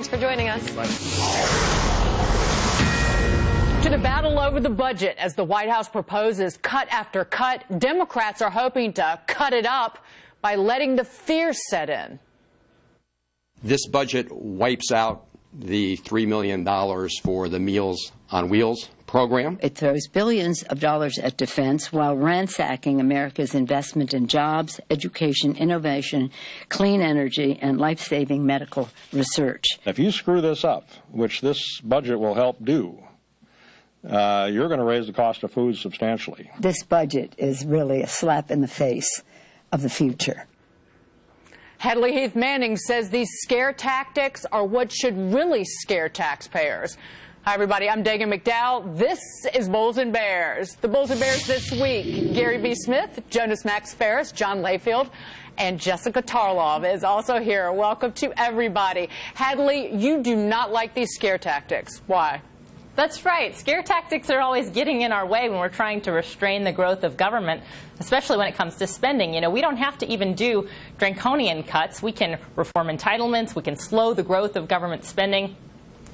Thanks for joining us. To the battle over the budget as the White House proposes cut after cut, Democrats are hoping to cut it up by letting the fear set in. This budget wipes out the $3 million for the Meals on Wheels program. It throws billions of dollars at defense while ransacking America's investment in jobs, education, innovation, clean energy, and life-saving medical research. If you screw this up, which this budget will help do, you're going to raise the cost of food substantially. This budget is really a slap in the face of the future. Hedley Heath Manning says these scare tactics are what should really scare taxpayers. Hi, everybody. I'm Dagan McDowell. This is Bulls and Bears. The Bulls and Bears this week. Gary B. Smith, Jonas Max Ferris, John Layfield, and Jessica Tarlov is also here. Welcome to everybody. Hedley, you do not like these scare tactics. Why? That's right. Scare tactics are always getting in our way when we're trying to restrain the growth of government, especially when it comes to spending. You know, we don't have to even do draconian cuts. We can reform entitlements. We can slow the growth of government spending.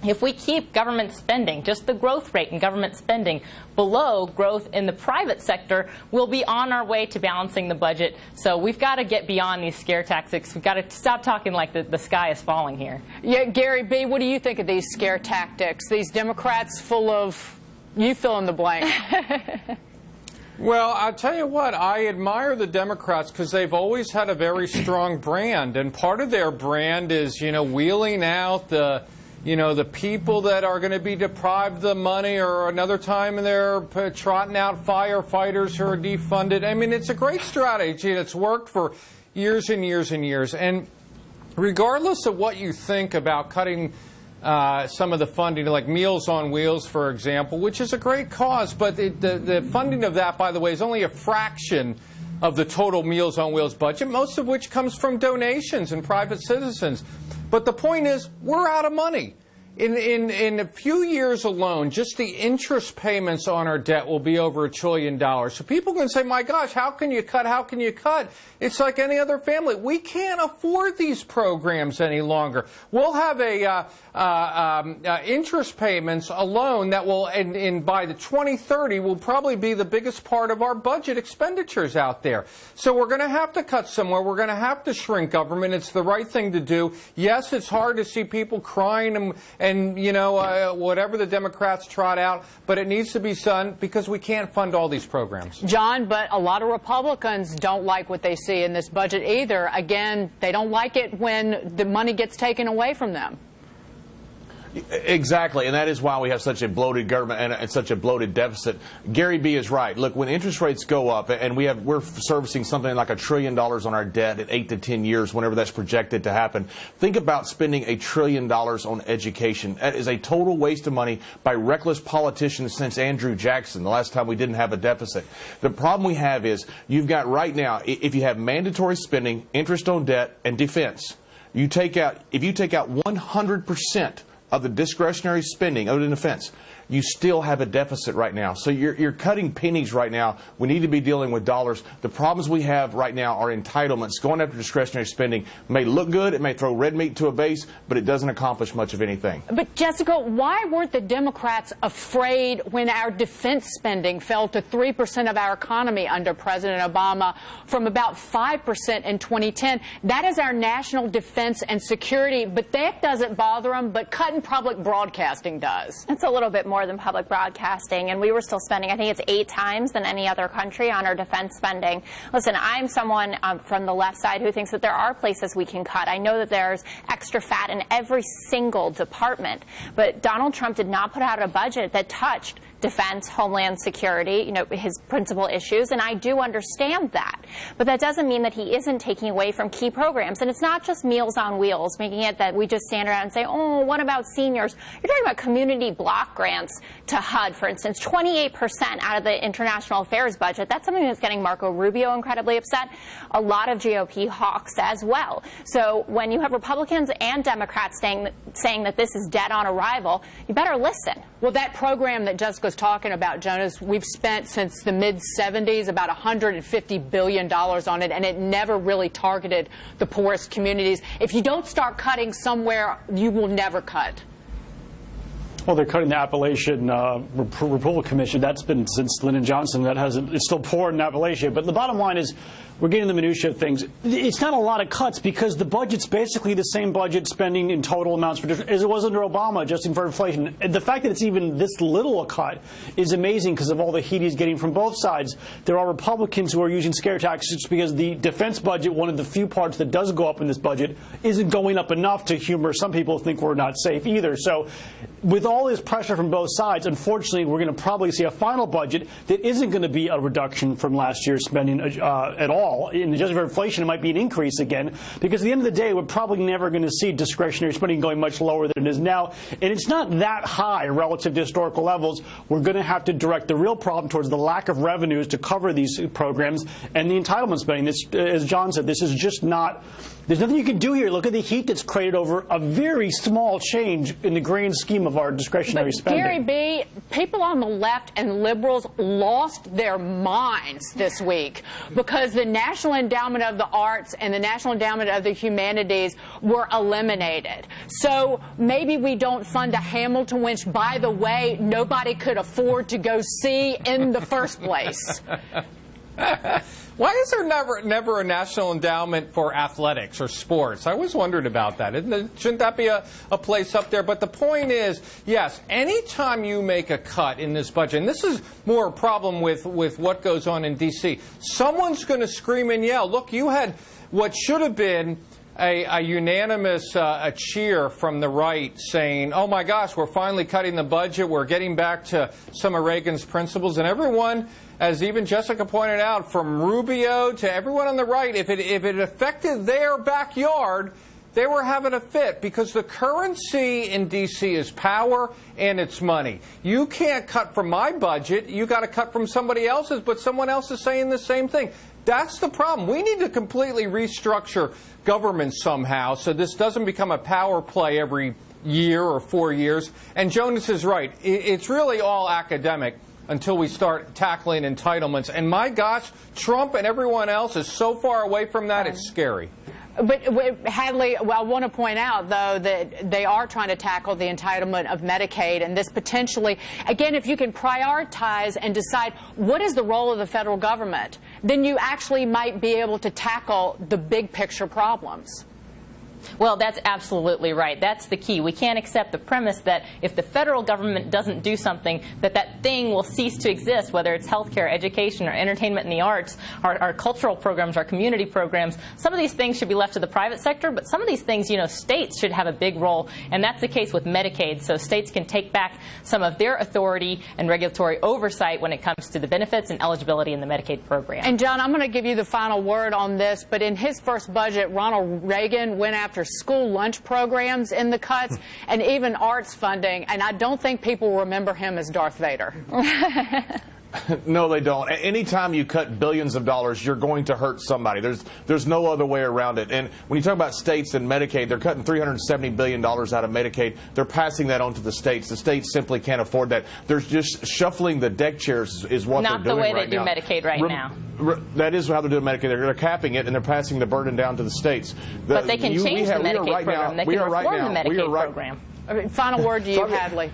If we keep government spending, just the growth rate in government spending, below growth in the private sector, we'll be on our way to balancing the budget. So we've got to get beyond these scare tactics. We've got to stop talking like the sky is falling here. Yeah, Gary B., what do you think of these scare tactics? These Democrats full of, you fill in the blank. Well, I'll tell you what, I admire the Democrats because they've always had a very strong brand. And part of their brand is, you know, wheeling out the people that are going to be deprived of the money, or another time they're trotting out firefighters who are defunded. I mean, it's a great strategy, and it's worked for years and years and years. And regardless of what you think about cutting some of the funding, like Meals on Wheels, for example, which is a great cause, but the funding of that, by the way, is only a fraction of the total Meals on Wheels budget, most of which comes from donations and private citizens. But the point is, we're out of money. In a few years alone, just the interest payments on our debt will be over $1 trillion. So people can say, my gosh, how can you cut? How can you cut? It's like any other family. We can't afford these programs any longer. We'll have interest payments alone that will, by the 2030, will probably be the biggest part of our budget expenditures out there. So we're going to have to cut somewhere. We're going to have to shrink government. It's the right thing to do. Yes, it's hard to see people crying and you know, whatever the Democrats trot out, but it needs to be done because we can't fund all these programs. John, but a lot of Republicans don't like what they see in this budget either. Again, they don't like it when the money gets taken away from them. Exactly, and that is why we have such a bloated government and such a bloated deficit. Gary B. is right. Look, when interest rates go up, and we're servicing something like $1 trillion on our debt in 8 to 10 years, whenever that's projected to happen, think about spending $1 trillion on education. That is a total waste of money by reckless politicians since Andrew Jackson, the last time we didn't have a deficit. The problem we have is you've got right now, if you have mandatory spending, interest on debt, and defense, if you take out 100% of the discretionary spending other than defense, you still have a deficit right now. So you're cutting pennies right now. We need to be dealing with dollars. The problems we have right now are entitlements. Going after discretionary spending may look good. It may throw red meat to a base, but it doesn't accomplish much of anything. But, Jessica, why weren't the Democrats afraid when our defense spending fell to 3% of our economy under President Obama from about 5% in 2010? That is our national defense and security, but that doesn't bother them, but cutting public broadcasting does. It's a little bit more than public broadcasting, and we were still spending, I think it's 8 times than any other country on our defense spending. Listen, I'm someone from the left side who thinks that there are places we can cut. I know that there's extra fat in every single department, but Donald Trump did not put out a budget that touched defense, homeland security, you know, his principal issues, and I do understand that. But that doesn't mean that he isn't taking away from key programs. And it's not just Meals on Wheels, making it that we just stand around and say, oh, what about seniors? You're talking about community block grants to HUD, for instance, 28% out of the international affairs budget. That's something that's getting Marco Rubio incredibly upset, a lot of GOP hawks as well. So when you have Republicans and Democrats saying that this is dead on arrival, you better listen. Well, that program that Jessica was talking about, Jonas, we've spent since the mid-'70s about $150 billion on it, and it never really targeted the poorest communities. If you don't start cutting somewhere, you will never cut. Well, they're cutting the Appalachian Removal Commission. That's been since Lyndon Johnson. It's still poor in Appalachia. But the bottom line is, we're getting the minutiae of things. It's not a lot of cuts because the budget's basically the same budget spending in total amounts as it was under Obama, adjusting for inflation. And the fact that it's even this little a cut is amazing because of all the heat he's getting from both sides. There are Republicans who are using scare tactics because the defense budget, one of the few parts that does go up in this budget, isn't going up enough to humor some people who think we're not safe either. So with all this pressure from both sides, unfortunately, we're going to probably see a final budget that isn't going to be a reduction from last year's spending at all. In adjusting for inflation, it might be an increase again, because at the end of the day, we're probably never going to see discretionary spending going much lower than it is now. And it's not that high relative to historical levels. We're going to have to direct the real problem towards the lack of revenues to cover these programs and the entitlement spending. This, as John said, this is just not... There's nothing you can do here. Look at the heat that's created over a very small change in the grand scheme of our discretionary spending. Gary B., people on the left and liberals lost their minds this week because the National Endowment of the Arts and the National Endowment of the Humanities were eliminated. So maybe we don't fund a Hamilton, which, by the way, nobody could afford to go see in the first place. Why is there never a national endowment for athletics or sports? I always wondered about that. Shouldn't that be a place up there? But the point is, yes, anytime you make a cut in this budget, and this is more a problem with what goes on in D.C., someone's going to scream and yell. Look, you had what should have been a unanimous cheer from the right saying, oh my gosh, we're finally cutting the budget, we're getting back to some of Reagan's principles, and everyone, as even Jessica pointed out, from Rubio to everyone on the right, if it affected their backyard, they were having a fit because the currency in D.C. is power and it's money. You can't cut from my budget, you got to cut from somebody else's, but someone else is saying the same thing. That's the problem. We need to completely restructure government somehow so this doesn't become a power play every year or 4 years. And Jonas is right. It's really all academic until we start tackling entitlements. And my gosh, Trump and everyone else is so far away from that, it's scary. But Hadley, well, I want to point out, though, that they are trying to tackle the entitlement of Medicaid, and this potentially, again, if you can prioritize and decide what is the role of the federal government, then you actually might be able to tackle the big picture problems. Well, that's absolutely right. That's the key. We can't accept the premise that if the federal government doesn't do something, that thing will cease to exist, whether it's healthcare, education, or entertainment and the arts, our cultural programs, our community programs. Some of these things should be left to the private sector, but some of these things, states should have a big role, and that's the case with Medicaid. So states can take back some of their authority and regulatory oversight when it comes to the benefits and eligibility in the Medicaid program. And, John, I'm going to give you the final word on this, but in his first budget, Ronald Reagan went after school lunch programs in the cuts and even arts funding, and I don't think people remember him as Darth Vader. No, they don't. Anytime you cut billions of dollars, you're going to hurt somebody. There's no other way around it. And when you talk about states and Medicaid, they're cutting $370 billion out of Medicaid. They're passing that on to the states. The states simply can't afford that. They're just shuffling the deck chairs is what they're doing right now. Not the way they do Medicaid right now. That is how they're doing Medicaid. They're capping it, and they're passing the burden down to the states. But they can change the Medicaid program. They can reform the Medicaid program. Final word to you, Hadley.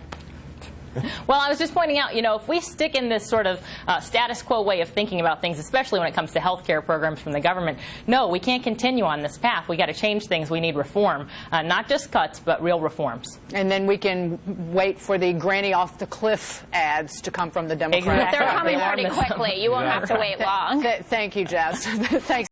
Well, I was just pointing out, if we stick in this sort of status quo way of thinking about things, especially when it comes to health care programs from the government, no, we can't continue on this path. We got to change things. We need reform, not just cuts, but real reforms. And then we can wait for the granny off the cliff ads to come from the Democrats. But they're coming pretty quickly. You won't have to wait long. Thank you, Jess. Thanks.